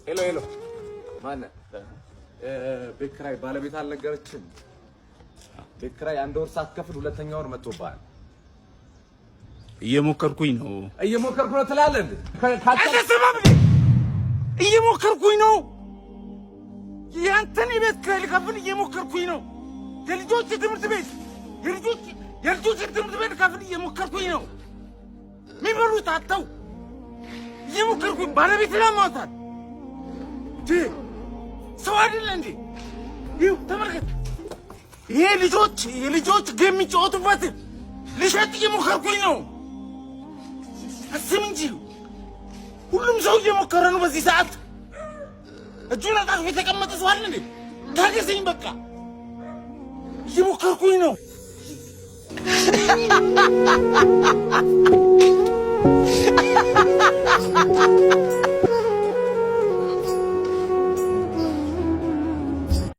ሄሎ ሄሎ ማነህ ቤት ኪራይ ባለቤት አልነገረችም ቤት ኪራይ አንድ ወር ሳትከፍል ሁለተኛ ወር መጥቶብሃል እየሞከርኩኝ ነው ትላለህ እንዴ አትሰማም እንዴ እየሞከርኩኝ ነው ያንተን ቤት ኪራይ ልከፍል እየሞከርኩኝ ነው የልጆች ትምህርት ቤት ልከፍል እየሞከርኩኝ ነው የሚበሉት አጥተው እየሞከርኩኝ ባለቤት ለማውጣት ሰው አይደለ እንዴ ይኸው ተመልከት ይሄ የልጆች ጌም የሚጫወቱበት ልሸጥ እየሞከርኩኝ ነው አስብ እንጂ ሁሉም ሰው እየሞከረ ነው በዚህ ሰዓት እጁን አጣጥፎ የተቀመጠ ሰው አለ እንዴ ታገሰኝ በቃ እየሞከርኩኝ ነው